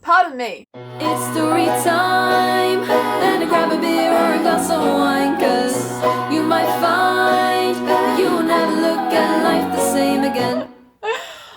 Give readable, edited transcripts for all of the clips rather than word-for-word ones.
Pardon me. It's story time, and grab a beer or a glass of wine, cause you might find that you'll never look at life the same again.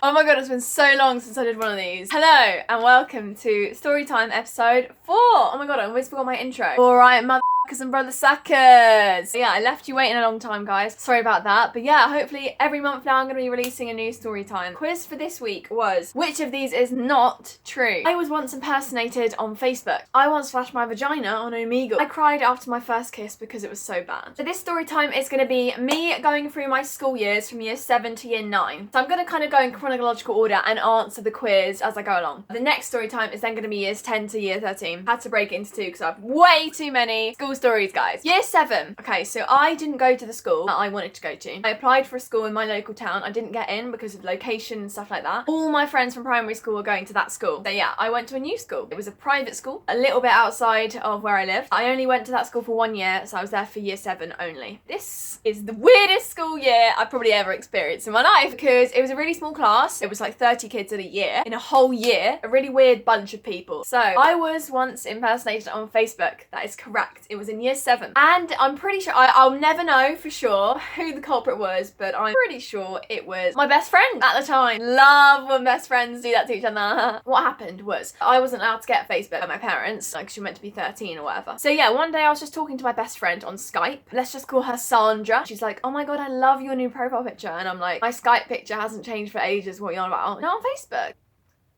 Oh my god, it's been so long since I did one of these. Hello, and welcome to Storytime episode 4. Oh my god, I almost forgot my intro. Alright, motherfuckers and brother suckers. Yeah, I left you waiting a long time, guys. Sorry about that. But yeah, hopefully every month now I'm going to be releasing a new Storytime. Quiz for this week was, which of these is not true? I was once impersonated on Facebook. I once flashed my vagina on Omegle. I cried after my first kiss because it was so bad. So this Storytime is going to be me going through my school years from year 7 to year 9. So I'm going to kind of go in chronological order and answer the quiz as I go along. The next story time is then going to be years 10 to year 13. Had to break it into two because I have way too many school stories, guys. Year 7. Okay, so I didn't go to the school that I wanted to go to. I applied for a school in my local town. I didn't get in because of location and stuff like that. All my friends from primary school were going to that school. So yeah, I went to a new school. It was a private school, a little bit outside of where I lived. I only went to that school for 1 year, so I was there for year 7 only. This is the weirdest school year I've probably ever experienced in my life because it was a really small class. It was like 30 kids in a year, in a whole year, a really weird bunch of people. So I was once impersonated on Facebook. That is correct. It was in year 7. And I'm pretty sure, I'll never know for sure who the culprit was, but I'm pretty sure it was my best friend at the time. Love when best friends do that to each other. What happened was, I wasn't allowed to get Facebook by my parents, like she meant to be 13 or whatever. So yeah, one day I was just talking to my best friend on Skype. Let's just call her Sandra. She's like, oh my god, I love your new profile picture. And I'm like, my Skype picture hasn't changed for ages, what are you on about? Not on Facebook.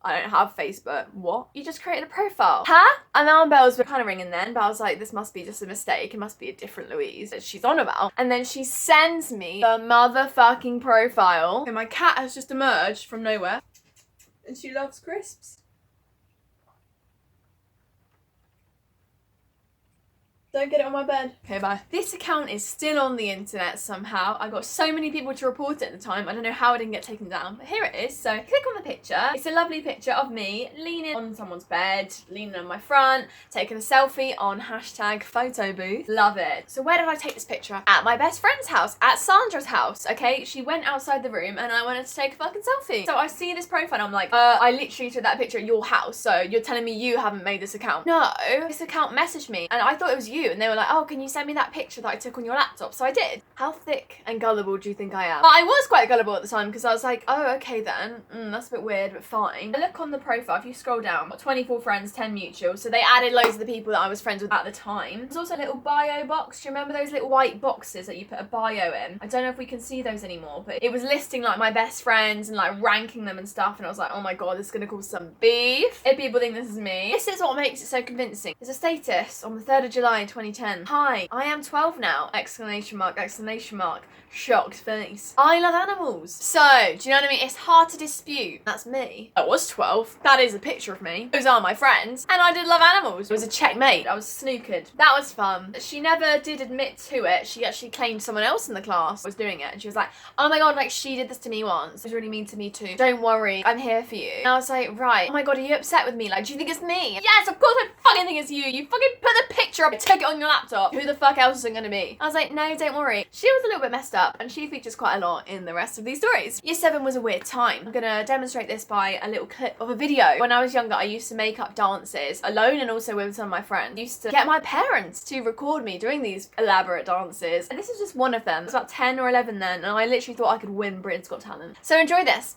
I don't have Facebook. What? You just created a profile. Huh? Alarm bells were kind of ringing then, but I was like, this must be just a mistake. It must be a different Louise that she's on about. And then she sends me the motherfucking profile. And my cat has just emerged from nowhere. And she loves crisps. Don't get it on my bed. Okay, bye. This account is still on the internet somehow. I got so many people to report it at the time. I don't know how it didn't get taken down, but here it is. So click on the picture. It's a lovely picture of me leaning on someone's bed, leaning on my front, taking a selfie on hashtag photo booth. Love it. So where did I take this picture? At my best friend's house, at Sandra's house, okay? She went outside the room and I wanted to take a fucking selfie. So I see this profile and I'm like, I literally took that picture at your house, so you're telling me you haven't made this account? No, this account messaged me and I thought it was you. And they were like, oh, can you send me that picture that I took on your laptop? So I did. How thick and gullible do you think I am? I was quite gullible at the time because I was like, oh, okay then. That's a bit weird, but fine. I look on the profile, if you scroll down, got 24 friends, 10 mutuals. So they added loads of the people that I was friends with at the time. There's also a little bio box. Do you remember those little white boxes that you put a bio in? I don't know if we can see those anymore, but it was listing like my best friends and like ranking them and stuff. And I was like, oh my god, this is going to cause some beef if people think this is me. This is what makes it so convincing. There's a status on the 3rd of July 2010. Hi, I am 12 now! Exclamation mark, exclamation mark, shocked face. I love animals. So, do you know what I mean? It's hard to dispute. That's me. I was 12. That is a picture of me. Those are my friends. And I did love animals. It was a checkmate. I was snookered. That was fun. She never did admit to it. She actually claimed someone else in the class was doing it. And she was like, oh my god, like she did this to me once. It was really mean to me too. Don't worry, I'm here for you. And I was like, right. Oh my god, are you upset with me? Like, do you think it's me? Yes, of course I fucking think it's you. You fucking put the picture up, took it on your laptop. Who the fuck else is it gonna be? I was like, no, don't worry. She was a little bit messed up and she features quite a lot in the rest of these stories. Year 7 was a weird time. I'm gonna demonstrate this by a little clip of a video. When I was younger, I used to make up dances alone and also with some of my friends. I used to get my parents to record me doing these elaborate dances. And this is just one of them. I was about 10 or 11 then and I literally thought I could win Britain's Got Talent. So enjoy this.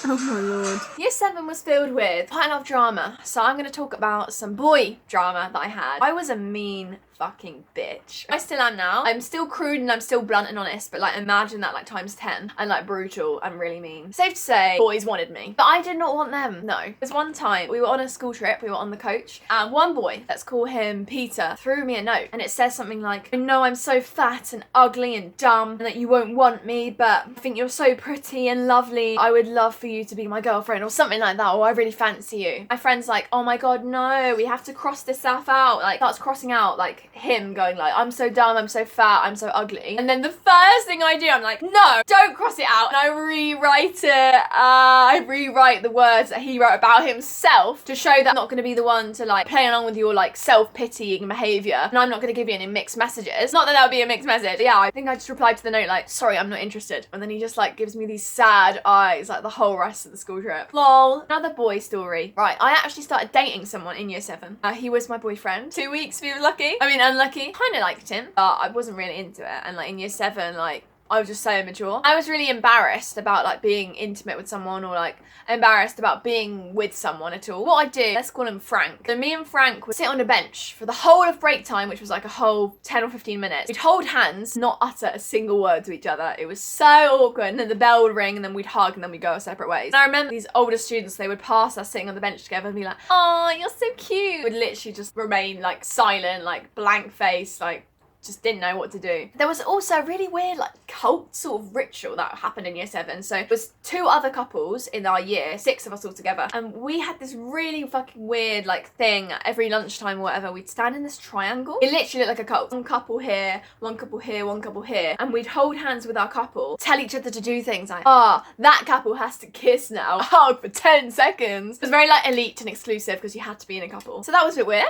Oh my lord. Year 7 was filled with quite a lot of drama, so I'm going to talk about some boy drama that I had. I was a mean fucking bitch. I still am now. I'm still crude and I'm still blunt and honest, but like imagine that like times 10 and like brutal and really mean. Safe to say, boys wanted me, but I did not want them. No. There's one time we were on a school trip, we were on the coach, and one boy, let's call him Peter, threw me a note and it says something like, I know I'm so fat and ugly and dumb and that you won't want me, but I think you're so pretty and lovely. I would love for you to be my girlfriend or something like that, or I really fancy you. My friend's like, oh my god, no, we have to cross this stuff out. Like starts crossing out like him going like, I'm so dumb, I'm so fat, I'm so ugly. And then the first thing I do, I'm like, no, don't cross it out. And I rewrite it. I rewrite the words that he wrote about himself to show that I'm not going to be the one to like play along with your like self-pitying behaviour, and I'm not going to give you any mixed messages. Not that that would be a mixed message. Yeah, I think I just replied to the note like, sorry, I'm not interested. And then he just like gives me these sad eyes like the whole rest of the school trip. Lol. Another boy story. Right, I actually started dating someone in year 7. He was my boyfriend. 2 weeks if he was lucky. I mean, unlucky. Kind of liked him, but I wasn't really into it. And like in year 7, like I was just so immature. I was really embarrassed about like being intimate with someone or like embarrassed about being with someone at all. What I did, let's call him Frank. So me and Frank would sit on a bench for the whole of break time, which was like a whole 10 or 15 minutes. We'd hold hands, not utter a single word to each other. It was so awkward. And then the bell would ring and then we'd hug and then we'd go our separate ways. And I remember these older students, they would pass us sitting on the bench together and be like, oh, you're so cute. Would literally just remain like silent, like blank face, like just didn't know what to do. There was also a really weird like cult sort of ritual that happened in year 7. So it was 2 other couples in our year, 6 of us all together, and we had this really fucking weird like thing every lunchtime or whatever. We'd stand in this triangle. It literally looked like a cult. One couple here, one couple here, one couple here, and we'd hold hands with our couple, tell each other to do things like, that couple has to kiss now, hug for 10 seconds. It was very like elite and exclusive because you had to be in a couple. So that was a bit weird.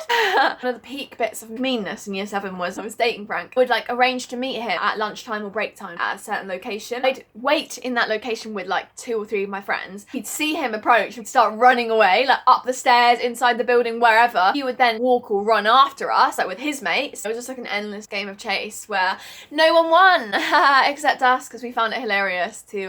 One of the peak bits of meanness in year 7 was I was dating Frank. Would like arrange to meet him at lunchtime or break time at a certain location. I'd wait in that location with like 2 or 3 of my friends. He'd see him approach, he'd start running away, like up the stairs, inside the building, wherever. He would then walk or run after us, like with his mates. It was just like an endless game of chase where no one won except us, because we found it hilarious to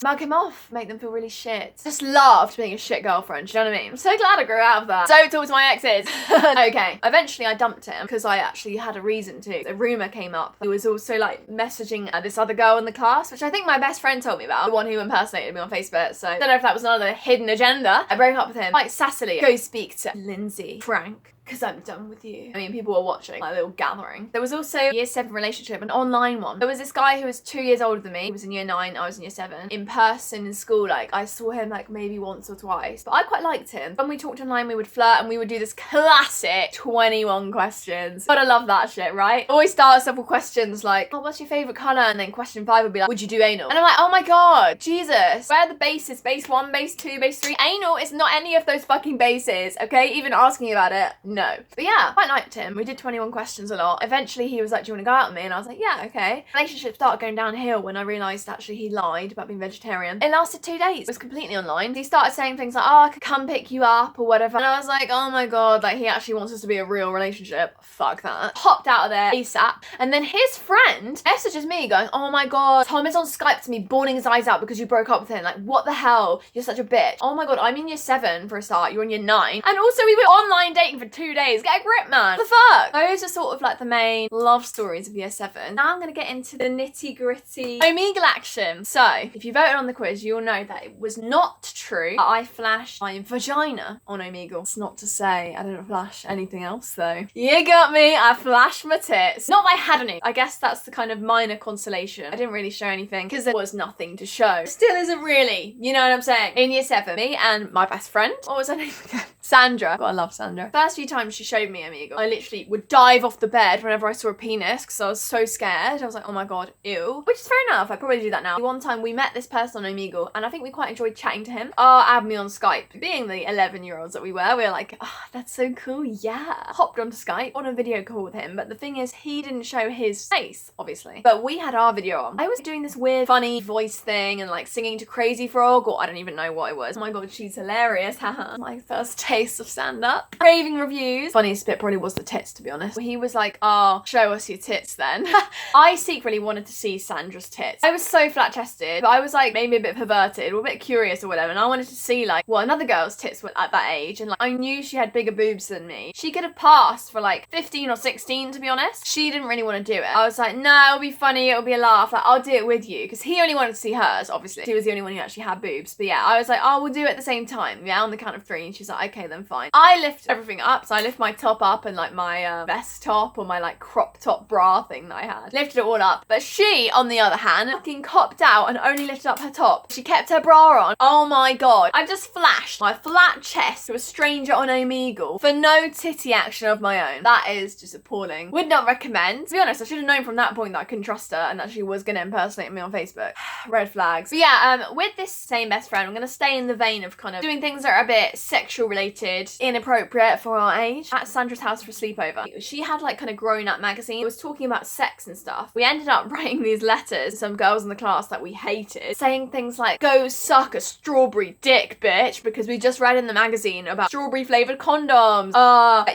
mug him off, make them feel really shit. Just loved being a shit girlfriend, do you know what I mean? I'm so glad I grew out of that. Don't talk to my exes. Okay, eventually I dumped him because I actually had a reason to. A rumour came up. He was also like messaging this other girl in the class, which I think my best friend told me about, the one who impersonated me on Facebook. So I don't know if that was another hidden agenda. I broke up with him quite sassily. Go speak to Lindsay, Frank, because I'm done with you. I mean, people were watching, like a little gathering. There was also a year 7 relationship, an online one. There was this guy who was 2 years older than me. He was in year 9, I was in year 7. In person in school, like I saw him like maybe once or twice, but I quite liked him. When we talked online, we would flirt and we would do this classic 21 questions. Gotta love that shit, right? Always start us off with questions like, oh, what's your favourite colour? And then question 5 would be like, would you do anal? And I'm like, oh my god, Jesus. Where are the bases? Base 1, base 2, base 3. Anal is not any of those fucking bases, okay? Even asking about it, no. But yeah, quite liked him. We did 21 questions a lot. Eventually he was like, do you want to go out with me? And I was like, yeah, okay. Relationship started going downhill when I realised actually he lied about being vegetarian. It lasted 2 days. It was completely online. He started saying things like, oh, I could come pick you up or whatever. And I was like, oh my god, like he actually wants us to be a real relationship. Fuck that. Hopped out of there ASAP. And then his friend messages me going, oh my god, Tom is on Skype to me bawling his eyes out because you broke up with him. Like, what the hell? You're such a bitch. Oh my god, I'm in year 7 for a start. You're in year 9. And also we were online dating for 2 days. Get a grip, man. What the fuck? Those are sort of like the main love stories of year 7. Now I'm gonna get into the nitty gritty Omegle action. So, if you voted on the quiz, you'll know that it was not true that I flashed my vagina on Omegle. It's not to say I didn't flash anything else though. You got me, I flashed my tits. Not that I had any. I guess that's the kind of minor consolation. I didn't really show anything because there was nothing to show. Still isn't really, you know what I'm saying? In year 7, me and my best friend, what was her name again? Sandra. God, I love Sandra. First few times she showed me Omegle, I literally would dive off the bed whenever I saw a penis because I was so scared. I was like, oh my god, ew. Which is fair enough, I'd probably do that now. One time we met this person on Omegle and I think we quite enjoyed chatting to him. Add me on Skype. Being the 11-year-olds that we were like, oh, that's so cool, yeah. Hopped onto Skype on a video call with him, but the thing is, he didn't show his face, obviously. But we had our video on. I was doing this weird, funny voice thing and like singing to Crazy Frog, or I don't even know what it was. Oh my god, she's hilarious, haha. My first taste taste of stand-up. Raving reviews. Funniest bit probably was the tits, to be honest. He was like, oh, show us your tits then. I secretly wanted to see Sandra's tits. I was so flat-chested, but I was like maybe a bit perverted or a bit curious or whatever, and I wanted to see like what another girl's tits were at that age, and like I knew she had bigger boobs than me. She could have passed for like 15 or 16, to be honest. She didn't really want to do it. I was like, no, it'll be funny, it'll be a laugh, like I'll do it with you, because he only wanted to see hers, obviously. She was the only one who actually had boobs, but yeah, I was like, oh, we'll do it at the same time, yeah, on the count of 3, and she's like, okay, then fine. I lift everything up, so I lift my top up and like my vest top or my like crop top bra thing that I had. Lifted it all up, but she, on the other hand, fucking copped out and only lifted up her top. She kept her bra on. Oh my god. I just flashed my flat chest to a stranger on Omegle for no titty action of my own. That is just appalling. Would not recommend. To be honest, I should have known from that point that I couldn't trust her and that she was going to impersonate me on Facebook. Red flags. But yeah, with this same best friend, I'm going to stay in the vein of kind of doing things that are a bit sexual related, inappropriate for our age. At Sandra's house for a sleepover, she had like kind of grown up magazine. It was talking about sex and stuff. We ended up writing these letters to some girls in the class that we hated, saying things like, go suck a strawberry dick, bitch, because we just read in the magazine about strawberry flavoured condoms.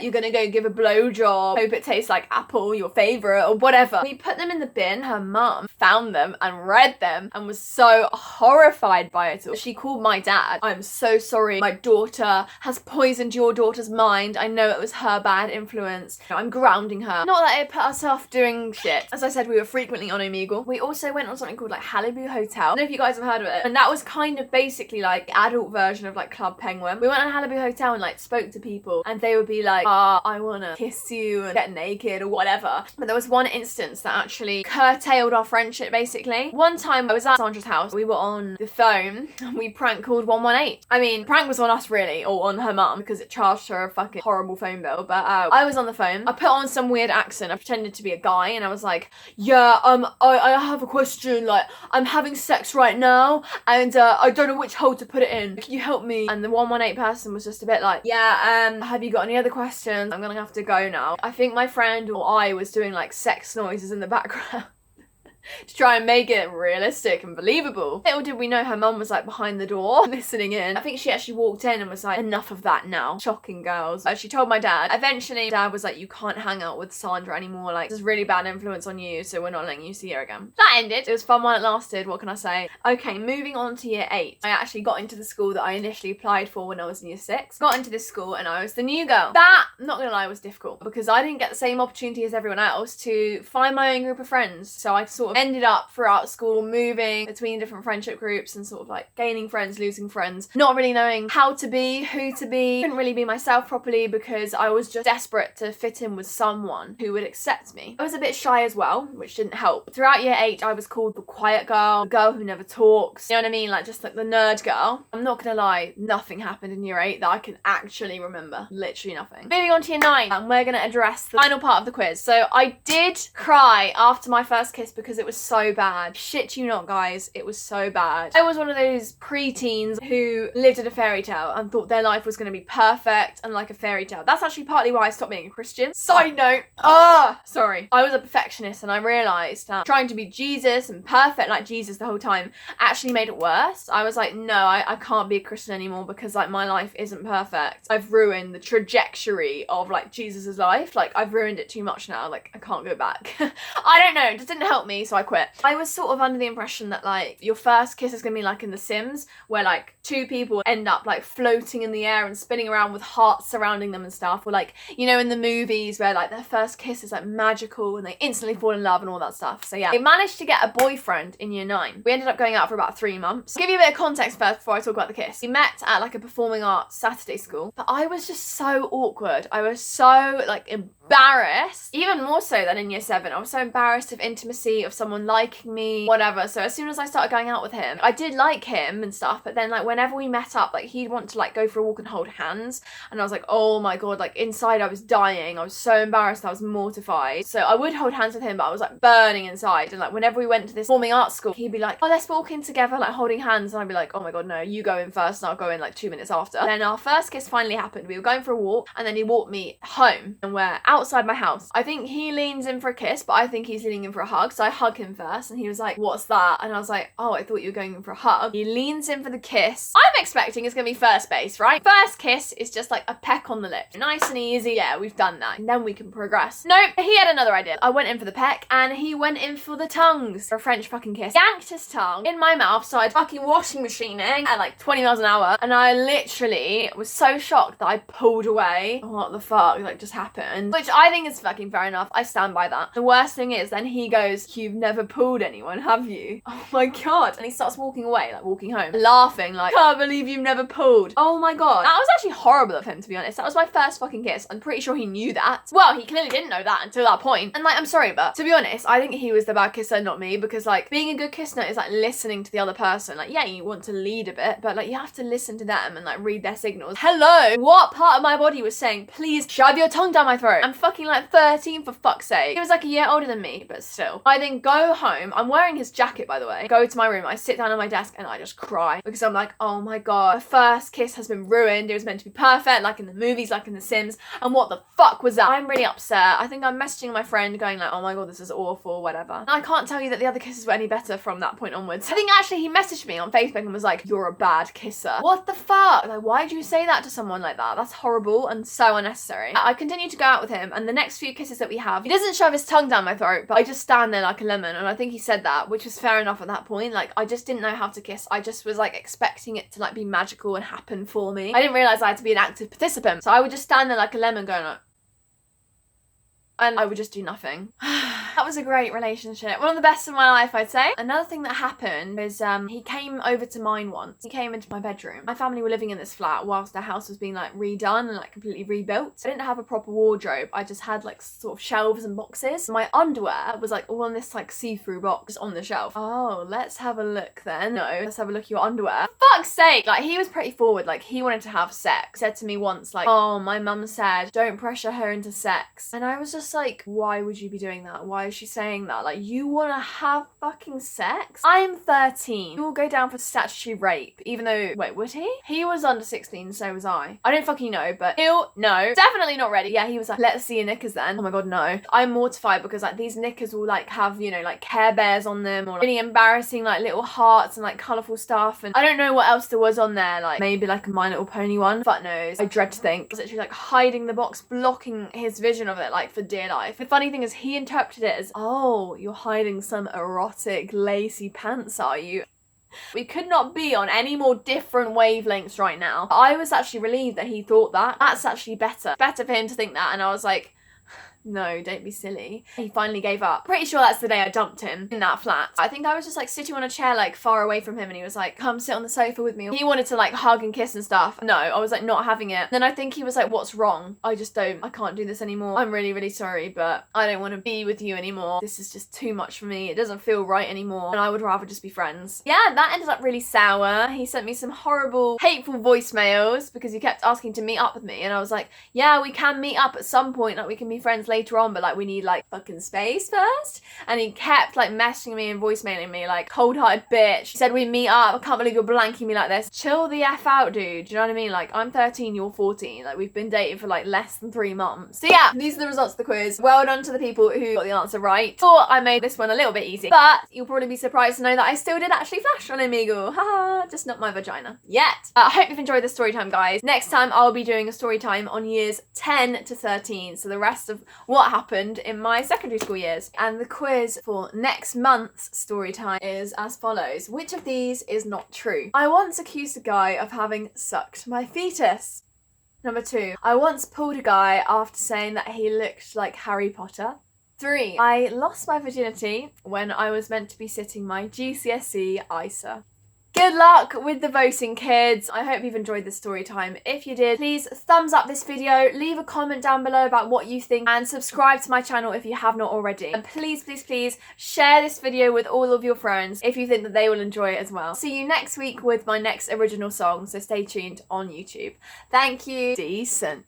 You're gonna go give a blowjob. Hope it tastes like apple, your favourite, or whatever. We put them in the bin. Her mum found them and read them and was so horrified by it all. She called my dad. I'm so sorry. My daughter has poisoned your daughter's mind. I know it was her bad influence. I'm grounding her. Not that it put us off doing shit. As I said, we were frequently on Omegle. We also went on something called like Malibu Hotel. I don't know if you guys have heard of it. And that was kind of basically like the adult version of like Club Penguin. We went on Malibu Hotel and like spoke to people and they would be like, I wanna kiss you and get naked or whatever. But there was one instance that actually curtailed our friendship basically. One time I was at Sandra's house. We were on the phone and we prank called 118. I mean, prank was on us really, or on her mum because it charged her a fucking horrible phone bill. But I was on the phone. I put on some weird accent. I pretended to be a guy and I was like, yeah, I have a question. Like, I'm having sex right now and I don't know which hole to put it in. Can you help me? And the 118 person was just a bit like, yeah, have you got any other questions? I'm gonna have to go now. I think my friend or I was doing like sex noises in the background. To try and make it realistic and believable. Little did we know her mum was like behind the door listening in. I think she actually walked in and was like, enough of that now. Shocking girls. She told my dad. Eventually dad was like, you can't hang out with Sandra anymore, like there's really bad influence on you, so we're not letting you see her again. That ended. It was fun while it lasted, what can I say? Okay, moving on to year 8. I actually got into the school that I initially applied for when I was in year 6. Got into this school and I was the new girl. That, not gonna lie, was difficult because I didn't get the same opportunity as everyone else to find my own group of friends. So I sort of ended up throughout school moving between different friendship groups and sort of like gaining friends, losing friends, not really knowing how to be, who to be. Couldn't really be myself properly because I was just desperate to fit in with someone who would accept me. I was a bit shy as well, which didn't help. Throughout year 8 I was called the quiet girl, the girl who never talks, you know what I mean, like just like the nerd girl. I'm not gonna lie, nothing happened in year 8 that I can actually remember. Literally nothing. Moving on to year 9 and we're gonna address the final part of the quiz. So I did cry after my first kiss because it was so bad. Shit you not, guys, it was so bad. I was one of those preteens who lived in a fairy tale and thought their life was going to be perfect and like a fairy tale. That's actually partly why I stopped being a Christian. Side note. Sorry. I was a perfectionist and I realised that trying to be Jesus and perfect like Jesus the whole time actually made it worse. I was like, no, I can't be a Christian anymore because like my life isn't perfect. I've ruined the trajectory of like Jesus's life. Like I've ruined it too much now. Like I can't go back. I don't know. It just didn't help me, so I quit. I was sort of under the impression that like your first kiss is gonna be like in The Sims where like 2 people end up like floating in the air and spinning around with hearts surrounding them and stuff, or like, you know, in the movies where like their first kiss is like magical and they instantly fall in love and all that stuff. So yeah, I managed to get a boyfriend in year 9. We ended up going out for about 3 months. I'll give you a bit of context first before I talk about the kiss. We met at like a performing arts Saturday school, but I was just so awkward. I was so like embarrassed, even more so than in year 7. I was so embarrassed of intimacy, of someone liking me, whatever. So as soon as I started going out with him, I did like him and stuff, but then like whenever we met up, like he'd want to like go for a walk and hold hands, and I was like, oh my god, like inside I was dying. I was so embarrassed, I was mortified. So I would hold hands with him, but I was like burning inside. And like whenever we went to this performing arts school, he'd be like, oh, let's walk in together, like holding hands, and I'd be like, oh my god, no, you go in first and I'll go in like 2 minutes after. Then our first kiss finally happened. We were going for a walk and then he walked me home and we're outside my house. I think he leans in for a kiss, but I think he's leaning in for a hug, so I hugged hug him first, and he was like, what's that? And I was like, oh, I thought you were going in for a hug. He leans in for the kiss. I'm expecting it's gonna be first base, right? First kiss is just like a peck on the lip. Nice and easy. Yeah, we've done that. And then we can progress. Nope, he had another idea. I went in for the peck, and he went in for the tongues. For a French fucking kiss. Yanked his tongue in my mouth, started fucking washing machining at like 20 miles an hour, and I literally was so shocked that I pulled away. What the fuck like just happened? Which I think is fucking fair enough. I stand by that. The worst thing is then he goes, you've never pulled anyone, have you? Oh my god. And he starts walking away, like walking home, laughing like, can't believe you've never pulled. Oh my god. That was actually horrible of him, to be honest. That was my first fucking kiss. I'm pretty sure he knew that. Well, he clearly didn't know that until that point. And like, I'm sorry, but to be honest, I think he was the bad kisser, not me, because like being a good kisser is like listening to the other person. Like, yeah, you want to lead a bit, but like you have to listen to them and like read their signals. Hello, what part of my body was saying, please shove your tongue down my throat? I'm fucking like 13 for fuck's sake. He was like a year older than me, but still. I then go home. I'm wearing his jacket, by the way. Go to my room. I sit down on my desk and I just cry because I'm like, oh my god, the first kiss has been ruined. It was meant to be perfect, like in the movies, like in The Sims. And what the fuck was that? I'm really upset. I think I'm messaging my friend going like, oh my god, this is awful, whatever. And I can't tell you that the other kisses were any better from that point onwards. I think actually he messaged me on Facebook and was like, you're a bad kisser. What the fuck? Like, why'd you say that to someone like that? That's horrible and so unnecessary. I continue to go out with him, and the next few kisses that we have, he doesn't shove his tongue down my throat, but I just stand there like a lemon, and I think he said that, which was fair enough at that point. Like, I just didn't know how to kiss. I just was like expecting it to like be magical and happen for me. I didn't realise I had to be an active participant, so I would just stand there like a lemon going like, and I would just do nothing. That was a great relationship. One of the best of my life, I'd say. Another thing that happened is he came over to mine once. He came into my bedroom. My family were living in this flat whilst the house was being like redone and like completely rebuilt. I didn't have a proper wardrobe. I just had like sort of shelves and boxes. My underwear was like all on this like see-through box on the shelf. Oh, let's have a look then. No, let's have a look at your underwear. For fuck's sake, like he was pretty forward. Like he wanted to have sex. He said to me once like, oh, my mum said don't pressure her into sex. And I was just like, why would you be doing that? Why is she saying that? Like, you want to have fucking sex? I'm 13. You will go down for statutory rape, even though, wait, would he? He was under 16, so was I. I don't fucking know, but he'll, no, definitely not ready. Yeah, he was like, let's see your knickers then. Oh my god, no. I'm mortified because like these knickers will like have, you know, like Care Bears on them or like, really embarrassing like little hearts and like colourful stuff. And I don't know what else there was on there, like maybe like a My Little Pony one. Fuck knows. I dread to think. I was literally like hiding the box, blocking his vision of it like for dear life. The funny thing is he interpreted it as, oh, you're hiding some erotic lacy pants, are you? We could not be on any more different wavelengths right now. I was actually relieved that he thought that. That's actually better. Better for him to think that. And I was like, no, don't be silly. He finally gave up. Pretty sure that's the day I dumped him in that flat. I think I was just like sitting on a chair like far away from him and he was like, come sit on the sofa with me. He wanted to like hug and kiss and stuff. No, I was like not having it. Then I think he was like, what's wrong? I can't do this anymore. I'm really, really sorry, but I don't want to be with you anymore. This is just too much for me. It doesn't feel right anymore. And I would rather just be friends. Yeah, that ended up really sour. He sent me some horrible, hateful voicemails because he kept asking to meet up with me. And I was like, yeah, we can meet up at some point. Like we can be friends later on, but like we need like fucking space first. And he kept like messaging me and voicemailing me like, cold-hearted bitch. He said we meet up. I can't believe you're blanking me like this. Chill the F out, dude. Do you know what I mean? Like I'm 13, you're 14. Like we've been dating for like less than 3 months. So yeah, these are the results of the quiz. Well done to the people who got the answer right. Thought I made this one a little bit easy, but you'll probably be surprised to know that I still did actually flash on Omegle. Haha, just not my vagina yet. I hope you've enjoyed the story time, guys. Next time I'll be doing a story time on years 10 to 13. So the rest of what happened in my secondary school years. And the quiz for next month's story time is as follows. Which of these is not true? I once accused a guy of having sucked my fetus. Number 2, I once pulled a guy after saying that he looked like Harry Potter. 3, I lost my virginity when I was meant to be sitting my GCSE ISA. Good luck with the voting, kids. I hope you've enjoyed this story time. If you did, please thumbs up this video, leave a comment down below about what you think, and subscribe to my channel if you have not already. And please, please, please share this video with all of your friends if you think that they will enjoy it as well. See you next week with my next original song, so stay tuned on YouTube. Thank you. Decent.